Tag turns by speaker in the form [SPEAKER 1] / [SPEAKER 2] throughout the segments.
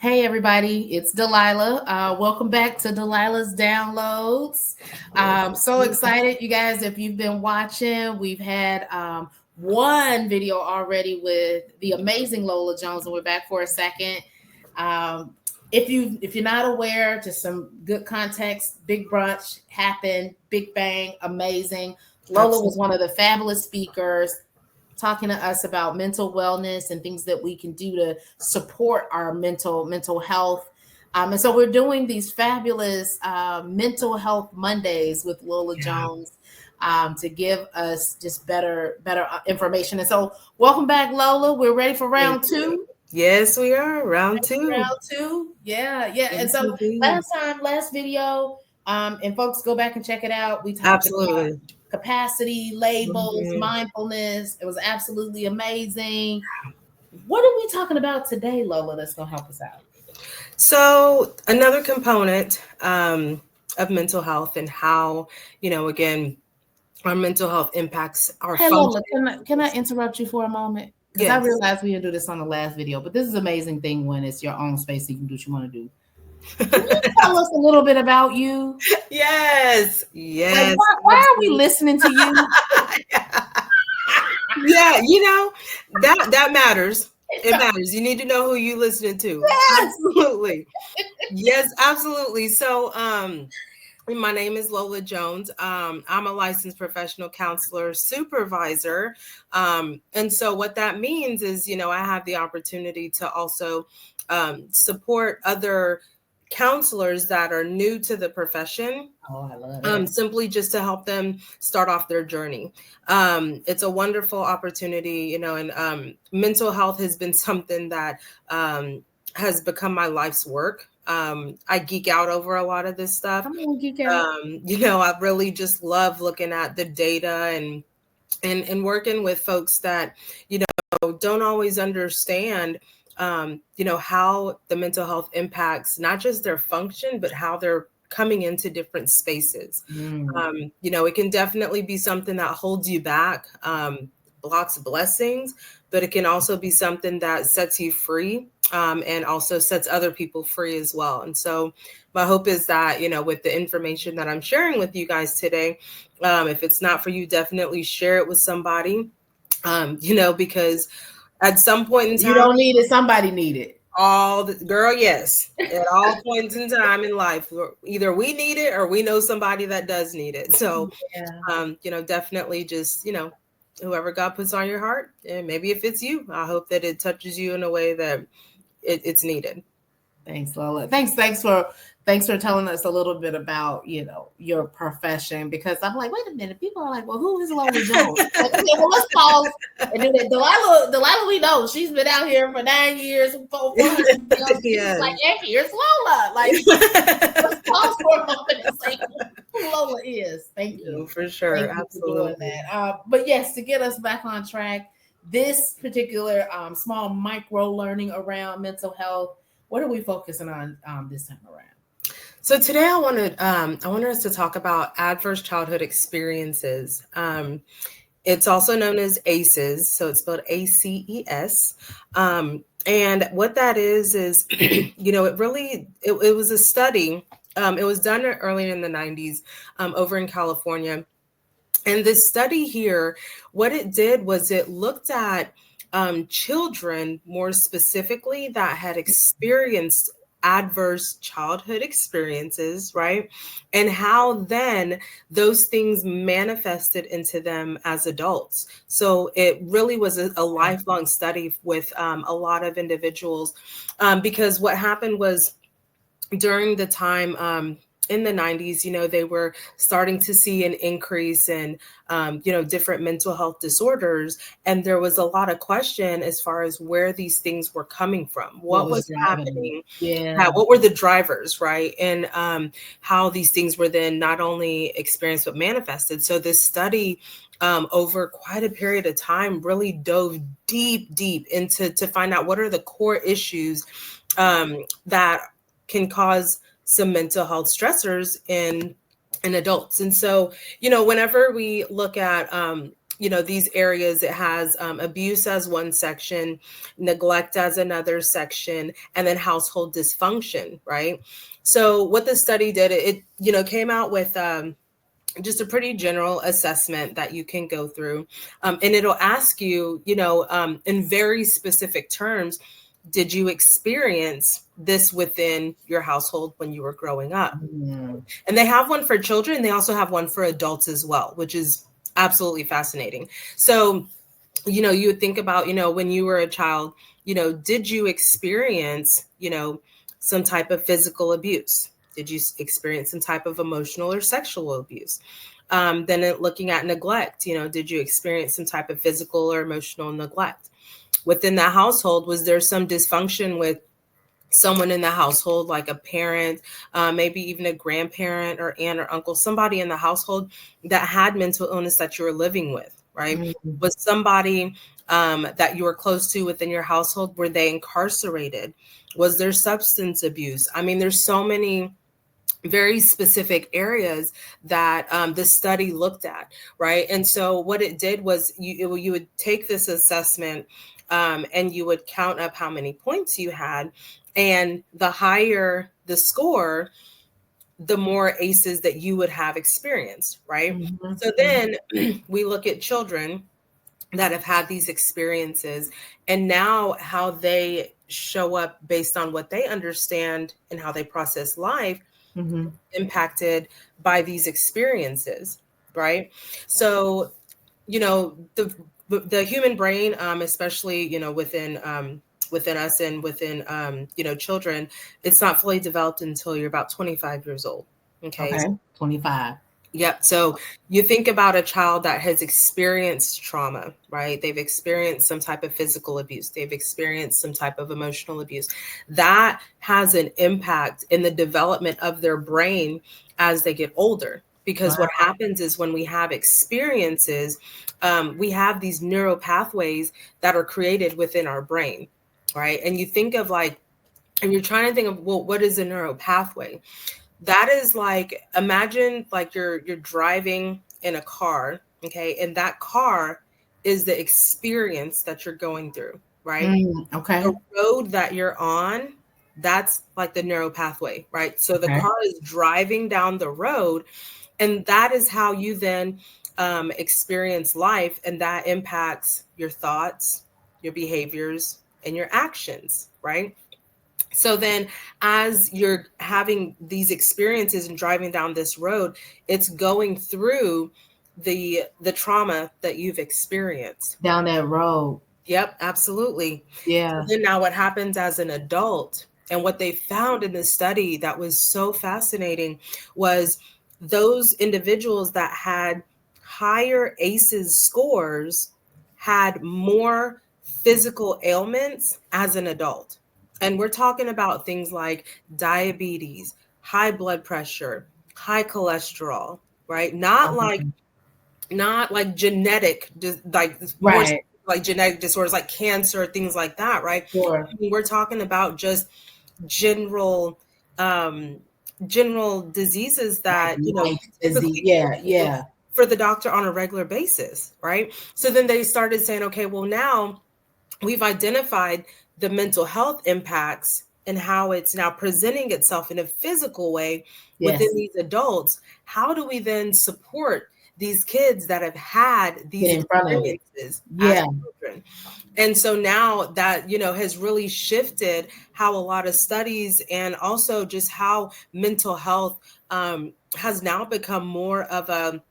[SPEAKER 1] Hey everybody, it's Delilah. Welcome back to Delilah's Downloads. So excited, you guys. If you've been watching, we've had one video already with the amazing Lola Jones, and we're back for a second. If you're not aware, just some good context. Big brunch happened, Big Bang, amazing. Lola was one of the fabulous speakers talking to us about mental wellness and things that we can do to support our mental health. And so we're doing these fabulous mental health Mondays with Lola Jones to give us just better information. And so welcome back, Lola. We're ready for round two.
[SPEAKER 2] Yes, we are. Round two.
[SPEAKER 1] Round two. Yeah.
[SPEAKER 2] Yes,
[SPEAKER 1] And so last video, and folks go back and check it out. We talked about capacity, labels, mindfulness. It was absolutely amazing. What are we talking about today, Lola, that's going to help us out?
[SPEAKER 2] So another component of mental health and how, again, our mental health impacts our function.
[SPEAKER 1] Lola, can I interrupt you for a moment? Because I realized we didn't do this on the last video, but this is an amazing thing when it's your own space, so you can do what you want to do. Can you tell us a little bit about you?
[SPEAKER 2] Yes.
[SPEAKER 1] Like, why are we listening to you?
[SPEAKER 2] Yeah, that matters. It matters. You need to know who you listening to. Yes. Absolutely. Yes, absolutely. So my name is Lola Jones. I'm a licensed professional counselor supervisor. And so what that means is, I have the opportunity to also support other counselors that are new to the profession.
[SPEAKER 1] Oh, I love it.
[SPEAKER 2] Simply just to help them start off their journey. It's a wonderful opportunity, and mental health has been something that has become my life's work. I geek out over a lot of this stuff. I really just love looking at the data and working with folks that, don't always understand how the mental health impacts not just their function, but how they're coming into different spaces. It can definitely be something that holds you back, blocks blessings, but it can also be something that sets you free, and also sets other people free as well. And so my hope is that, with the information that I'm sharing with you guys today, if it's not for you, definitely share it with somebody, because at some point in time,
[SPEAKER 1] you don't need it, somebody need it.
[SPEAKER 2] Yes. At all points in time in life, either we need it or we know somebody that does need it. So, definitely just, whoever God puts on your heart, and maybe if it's you, I hope that it touches you in a way that it's needed.
[SPEAKER 1] Thanks, Lola. Thanks for telling us a little bit about, your profession, because I'm like, wait a minute. People are like, well, who is Lola Jones? Let's pause and do that. Delilah, we know she's been out here for 9 years. Yes. Like, and here's Lola. Like, let's pause for a moment and say who Lola is. Thank you.
[SPEAKER 2] For sure.
[SPEAKER 1] Thank
[SPEAKER 2] Absolutely.
[SPEAKER 1] you for doing that. But yes, to get us back on track, this particular small micro learning around mental health, what are we focusing on this time around?
[SPEAKER 2] So today I wanted us to talk about adverse childhood experiences. It's also known as ACEs, so it's spelled ACES. And what that is, it was a study. It was done early in the 90s over in California. And this study here, what it did was it looked at children more specifically that had experienced adverse childhood experiences, right? And how then those things manifested into them as adults. So it really was a lifelong study with a lot of individuals, because what happened was during the time in the 90s, they were starting to see an increase in, different mental health disorders. And there was a lot of question as far as where these things were coming from, what was happening, what were the drivers, right? And how these things were then not only experienced, but manifested. So this study over quite a period of time really dove deep into to find out what are the core issues that can cause some mental health stressors in adults. And so, whenever we look at these areas. It has abuse as one section, neglect as another section, and then household dysfunction, right? So what the study did, it came out with just a pretty general assessment that you can go through. And it'll ask you, in very specific terms, did you experience this within your household when you were growing up?
[SPEAKER 1] Mm.
[SPEAKER 2] And they have one for children. They also have one for adults as well, which is absolutely fascinating. So, you would think about, when you were a child, did you experience, some type of physical abuse? Did you experience some type of emotional or sexual abuse? Looking at neglect, did you experience some type of physical or emotional neglect? Within that household, was there some dysfunction with someone in the household, like a parent, maybe even a grandparent or aunt or uncle, somebody in the household that had mental illness that you were living with, right?
[SPEAKER 1] Mm.
[SPEAKER 2] Was somebody that you were close to within your household, were they incarcerated? Was there substance abuse? I mean, there's so many very specific areas that this study looked at, right? And so what it did was you would take this assessment, and you would count up how many points you had, and the higher the score, the more ACEs that you would have experienced, right?
[SPEAKER 1] Mhm.
[SPEAKER 2] So then we look at children that have had these experiences, and now how they show up based on what they understand and how they process life,
[SPEAKER 1] Mhm.
[SPEAKER 2] impacted by these experiences, right? So, the human brain, especially within us and within children, it's not fully developed until you're about 25 years old. Okay.
[SPEAKER 1] Okay. 25.
[SPEAKER 2] Yep. So you think about a child that has experienced trauma, right? They've experienced some type of physical abuse. They've experienced some type of emotional abuse. That has an impact in the development of their brain as they get older. Because what
[SPEAKER 1] Wow.
[SPEAKER 2] happens is when we have experiences, we have these neural pathways that are created within our brain, right? And you think of like, and you're trying to think of, well, what is a neural pathway? That is like, imagine like you're driving in a car, okay, and that car is the experience that you're going through, right?
[SPEAKER 1] Okay.
[SPEAKER 2] The road that you're on, that's like the neural pathway, right? So the
[SPEAKER 1] Okay.
[SPEAKER 2] car is driving down the road, and that is how you then experience life, and that impacts your thoughts, your behaviors, and your actions, right? So then, as you're having these experiences and driving down this road, it's going through the trauma that you've experienced.
[SPEAKER 1] Down that road.
[SPEAKER 2] Yep, absolutely. So
[SPEAKER 1] Yeah.
[SPEAKER 2] then now what happens as an adult, and what they found in this study that was so fascinating, was those individuals that had higher ACEs scores had more physical ailments as an adult. And we're talking about things like diabetes, high blood pressure, high cholesterol, right? Not like genetic, like more
[SPEAKER 1] Right.
[SPEAKER 2] like genetic disorders like cancer, things like that, right?
[SPEAKER 1] Sure.
[SPEAKER 2] I mean, we're talking about just general um general diseases
[SPEAKER 1] Like
[SPEAKER 2] that
[SPEAKER 1] life disease.
[SPEAKER 2] typically
[SPEAKER 1] Yeah. Yeah.
[SPEAKER 2] for the doctor on a regular basis, right? So then they started saying, okay, well, now we've identified the mental health impacts and how it's now presenting itself in a physical way within
[SPEAKER 1] Yes.
[SPEAKER 2] these adults. How do we then support these kids that have had these
[SPEAKER 1] Get in front of it.
[SPEAKER 2] experiences as
[SPEAKER 1] Yeah.
[SPEAKER 2] children? And so now that, has really shifted how a lot of studies, and also just how mental health has now become more of a,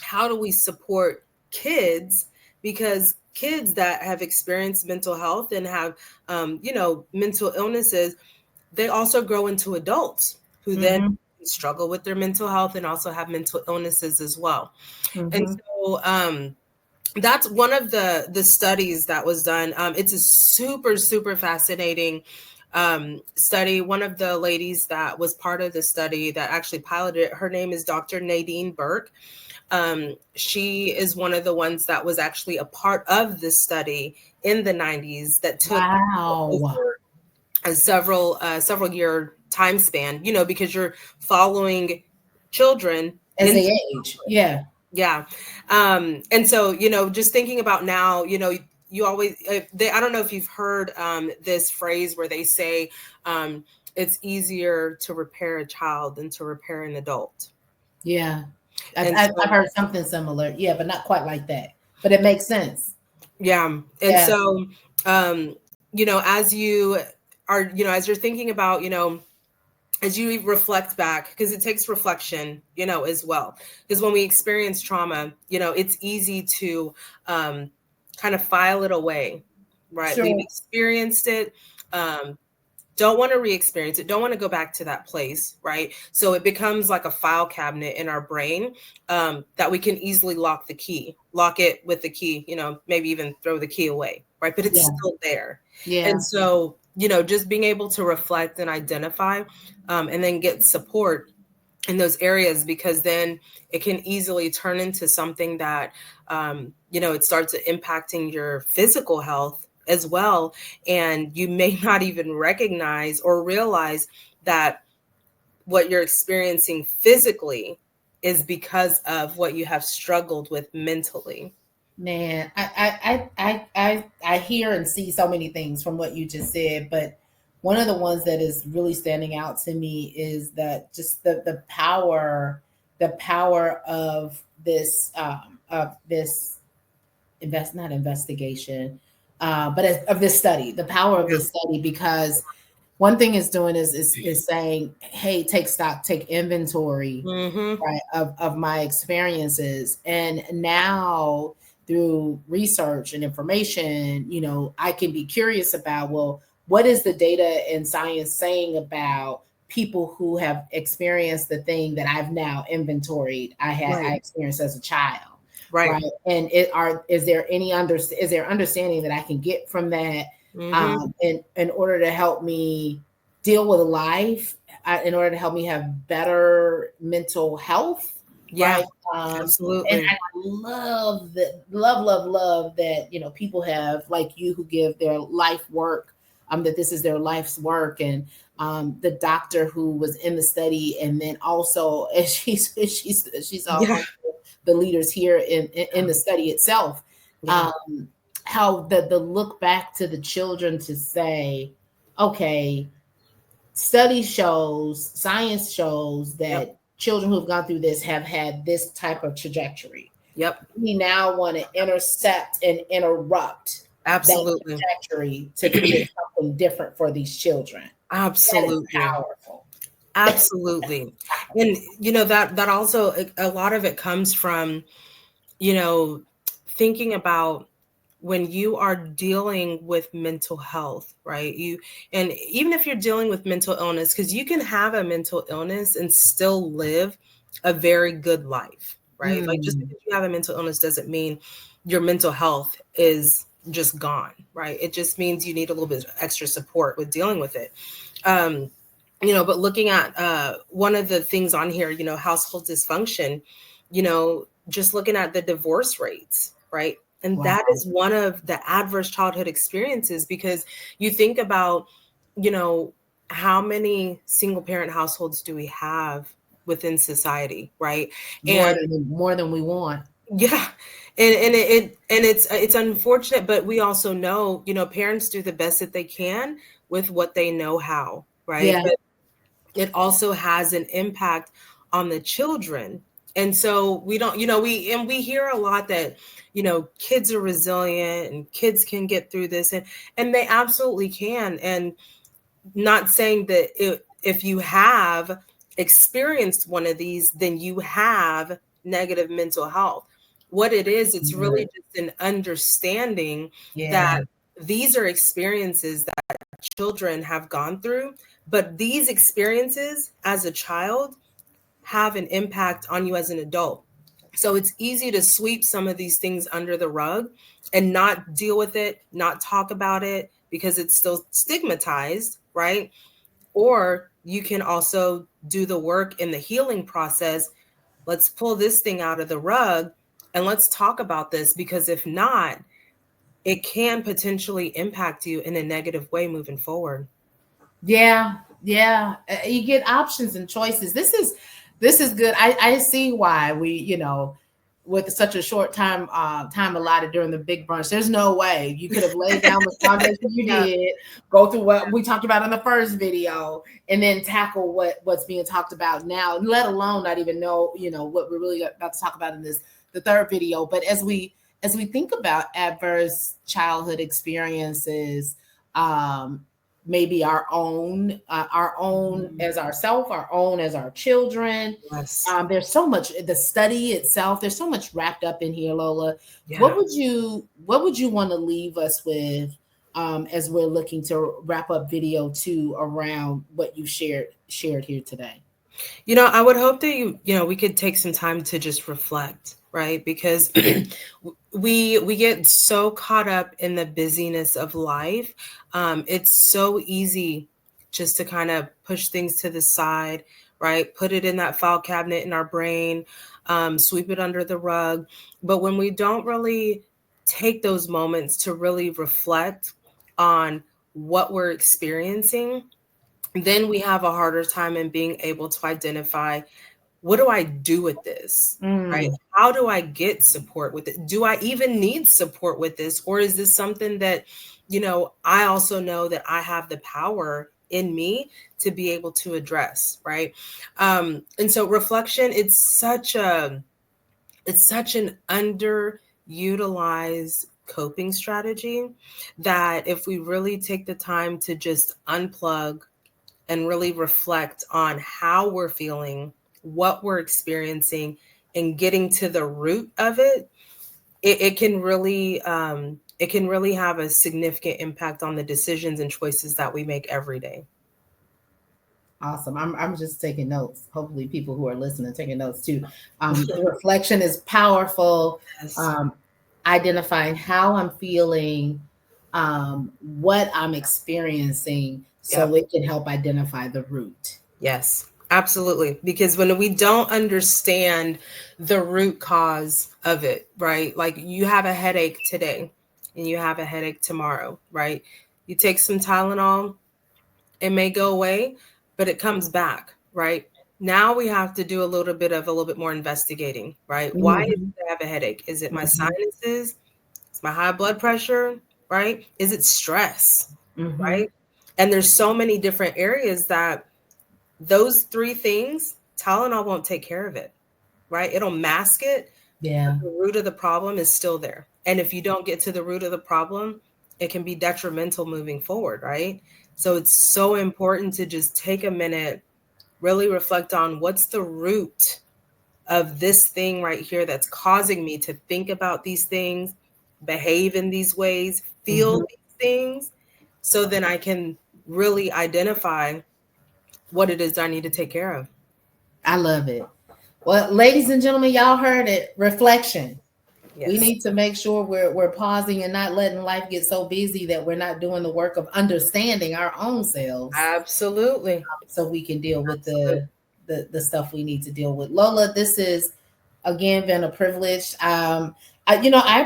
[SPEAKER 2] how do we support kids? Because kids that have experienced mental health and have mental illnesses, they also grow into adults who then
[SPEAKER 1] Mm-hmm.
[SPEAKER 2] struggle with their mental health and also have mental illnesses as well. And
[SPEAKER 1] Mm-hmm.
[SPEAKER 2] so that's one of the studies that was done. It's a super super fascinating study. One of the ladies that was part of the study that actually piloted it, her name is Dr. Nadine Burke. She is one of the ones that was actually a part of this study in the 90s that took
[SPEAKER 1] Wow.
[SPEAKER 2] over a several year time span, because you're following children
[SPEAKER 1] As
[SPEAKER 2] in
[SPEAKER 1] they age. Yeah.
[SPEAKER 2] Yeah. And so, just thinking about now, you always, I don't know if you've heard this phrase where they say it's easier to repair a child than to repair an adult.
[SPEAKER 1] Yeah.
[SPEAKER 2] And
[SPEAKER 1] I've
[SPEAKER 2] so,
[SPEAKER 1] heard something similar. Yeah, but not quite like that. But it makes sense.
[SPEAKER 2] yeah. And
[SPEAKER 1] Yeah.
[SPEAKER 2] so, um, as you are, as you're thinking about, as you reflect back, because it takes reflection, as well. Because when we experience trauma, it's easy to um, kind of file it away, right? We've
[SPEAKER 1] Sure.
[SPEAKER 2] experienced it. Um, don't want to re-experience it, don't want to go back to that place, right? So it becomes like a file cabinet in our brain, that we can easily lock it with the key, maybe even throw the key away, right? But it's
[SPEAKER 1] Yeah.
[SPEAKER 2] still there.
[SPEAKER 1] Yeah.
[SPEAKER 2] And so, just being able to reflect and identify, and then get support in those areas, because then it can easily turn into something that it starts impacting your physical health as well, and you may not even recognize or realize that what you're experiencing physically is because of what you have struggled with mentally.
[SPEAKER 1] Man, I hear and see so many things from what you just said, but one of the ones that is really standing out to me is that just the power of this not investigation, but of this study, the power of
[SPEAKER 2] Yeah.
[SPEAKER 1] this study, because one thing it's doing is saying, hey, take stock, take inventory,
[SPEAKER 2] Mm-hmm.
[SPEAKER 1] right, of my experiences. And now through research and information, I can be curious about, well, what is the data and science saying about people who have experienced the thing that I've now inventoried I
[SPEAKER 2] Right.
[SPEAKER 1] experienced as a child,
[SPEAKER 2] Right.
[SPEAKER 1] right? And is there understanding that I can get from that,
[SPEAKER 2] Mm-hmm.
[SPEAKER 1] in order to help me deal with life, in order to help me have better mental health,
[SPEAKER 2] Yeah.
[SPEAKER 1] right? And
[SPEAKER 2] Absolutely.
[SPEAKER 1] I love that, love that, people have like you who give their life work, that this is their life's work. And the doctor who was in the study, and then also, and she's
[SPEAKER 2] Yeah.
[SPEAKER 1] also the leaders here in the study itself.
[SPEAKER 2] Yeah.
[SPEAKER 1] Um, how the look back to the children to say, okay, science shows
[SPEAKER 2] Yep.
[SPEAKER 1] that children who've gone through this have had this type of trajectory.
[SPEAKER 2] Yep.
[SPEAKER 1] We now want to intercept and interrupt that
[SPEAKER 2] Absolutely.
[SPEAKER 1] trajectory to create something different for these children. That is
[SPEAKER 2] Absolutely.
[SPEAKER 1] powerful.
[SPEAKER 2] Absolutely. And that also, a lot of it comes from, you know, thinking about when you are dealing with mental health, right? And even if you're dealing with mental illness, because you can have a mental illness and still live a very good life, right? Like, just
[SPEAKER 1] Mm,
[SPEAKER 2] because you have a mental illness doesn't mean your mental health is just gone, right? It just means you need a little bit of extra support with dealing with it. Um, but looking at one of the things on here, household dysfunction, just looking at the divorce rates, right? And that
[SPEAKER 1] wow.
[SPEAKER 2] is one of the adverse childhood experiences, because you think about, you know, how many single parent households do we have within society, right? And
[SPEAKER 1] More than we want.
[SPEAKER 2] yeah, and it's unfortunate, but we also know, parents do the best that they can with what they know how, right?
[SPEAKER 1] Yeah.
[SPEAKER 2] But it also has an impact on the children. And so we don't, we hear a lot that, kids are resilient and kids can get through this, and they absolutely can. And not saying that if you have experienced one of these, then you have negative mental health. What it is, it's really
[SPEAKER 1] Good.
[SPEAKER 2] just an understanding
[SPEAKER 1] Yeah.
[SPEAKER 2] that these are experiences that children have gone through, but these experiences as a child have an impact on you as an adult. So it's easy to sweep some of these things under the rug and not deal with it, not talk about it, because it's still stigmatized, right? Or you can also do the work in the healing process. Let's pull this thing out of the rug and let's talk about this, because if not, it can potentially impact you in a negative way moving forward.
[SPEAKER 1] Yeah, yeah. You get options and choices. This is good. I see why we, with such a short time allotted during the big brunch. There's no way you could have laid down the foundation you
[SPEAKER 2] Yeah.
[SPEAKER 1] did, go through what we talked about in the first video, and then tackle what's being talked about now, let alone not even know, what we're really about to talk about in the third video. But as we think about adverse childhood experiences, um, maybe our own as ourself, our own as our children.
[SPEAKER 2] Yes.
[SPEAKER 1] There's so much, the study itself, there's so much wrapped up in here, Lola.
[SPEAKER 2] Yeah.
[SPEAKER 1] What would you want to leave us with, as we're looking to wrap up video 2 around what you shared here today?
[SPEAKER 2] I would hope that we could take some time to just reflect, right? Because we get so caught up in the busyness of life. It's so easy just to kind of push things to the side, right? Put it in that file cabinet in our brain, sweep it under the rug. But when we don't really take those moments to really reflect on what we're experiencing, then we have a harder time in being able to identify, what do I do with this? Right?
[SPEAKER 1] Mm.
[SPEAKER 2] How do I get support with it? Do I even need support with this? Or is this something that, I also know that I have the power in me to be able to address, right? And so reflection, it's such an underutilized coping strategy, that if we really take the time to just unplug and really reflect on how we're feeling, what we're experiencing, and getting to the root of it, it can really have a significant impact on the decisions and choices that we make every day.
[SPEAKER 1] Awesome. I'm just taking notes. Hopefully, people who are listening taking notes too. Reflection is powerful.
[SPEAKER 2] Yes.
[SPEAKER 1] Um, Identifying how I'm feeling, what I'm experiencing, so
[SPEAKER 2] Yep.
[SPEAKER 1] it can help identify the root.
[SPEAKER 2] Yes, absolutely. Because when we don't understand the root cause of it, right? Like, you have a headache today and you have a headache tomorrow, right? You take some Tylenol, it may go away, but it comes back, right? Now we have to do a little bit more investigating, right? Why is
[SPEAKER 1] Mhm,
[SPEAKER 2] it I have a headache? Is it my
[SPEAKER 1] mhm,
[SPEAKER 2] sinuses? Is my high blood pressure, right? Is it stress,
[SPEAKER 1] mhm.
[SPEAKER 2] right? And there's so many different areas that those three things, Tylenol won't take care of it, right? It'll mask it, but
[SPEAKER 1] Yeah.
[SPEAKER 2] the root of the problem is still there. And if you don't get to the root of the problem, it can be detrimental moving forward, right? So it's so important to just take a minute, really reflect on, what's the root of this thing right here that's causing me to think about these things, behave in these ways, feel
[SPEAKER 1] Mhm.
[SPEAKER 2] these things, so then I can really identify what it is I need to take care of.
[SPEAKER 1] I love it. Well, ladies and gentlemen, y'all heard it. Reflection. We
[SPEAKER 2] Yes.
[SPEAKER 1] need to make sure we're pausing and not letting life get so busy that we're not doing the work of understanding our own selves,
[SPEAKER 2] Absolutely.
[SPEAKER 1] so we can deal with
[SPEAKER 2] Absolutely.
[SPEAKER 1] the stuff we need to deal with. Lola, this is again been a privilege. I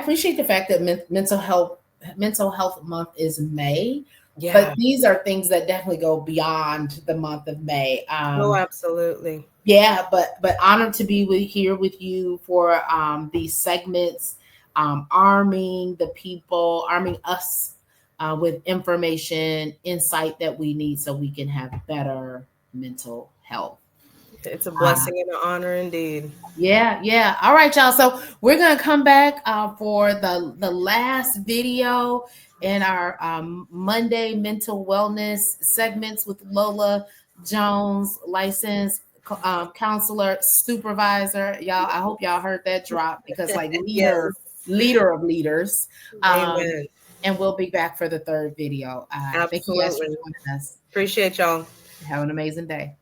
[SPEAKER 1] appreciate the fact that mental health month is May, but
[SPEAKER 2] Yeah.
[SPEAKER 1] these are things that definitely go beyond the month of May.
[SPEAKER 2] Oh, absolutely.
[SPEAKER 1] Yeah, but honored to be here with you for these segments, arming the people, arming us with information, insight that we need so we can have better mental health.
[SPEAKER 2] It's a
[SPEAKER 1] Uh,
[SPEAKER 2] blessing and an honor indeed.
[SPEAKER 1] yeah, yeah. All right, y'all. So we're gonna come back for the last video in our Monday mental wellness segments with Lola Jones, licensed counselor, supervisor. Y'all, I hope y'all heard that drop, because like leader,
[SPEAKER 2] Yes.
[SPEAKER 1] leader of leaders. Um,
[SPEAKER 2] Amen.
[SPEAKER 1] and we'll be back for the third video. Thank you guys for
[SPEAKER 2] Absolutely.
[SPEAKER 1] joining us.
[SPEAKER 2] Appreciate y'all.
[SPEAKER 1] Have an amazing day.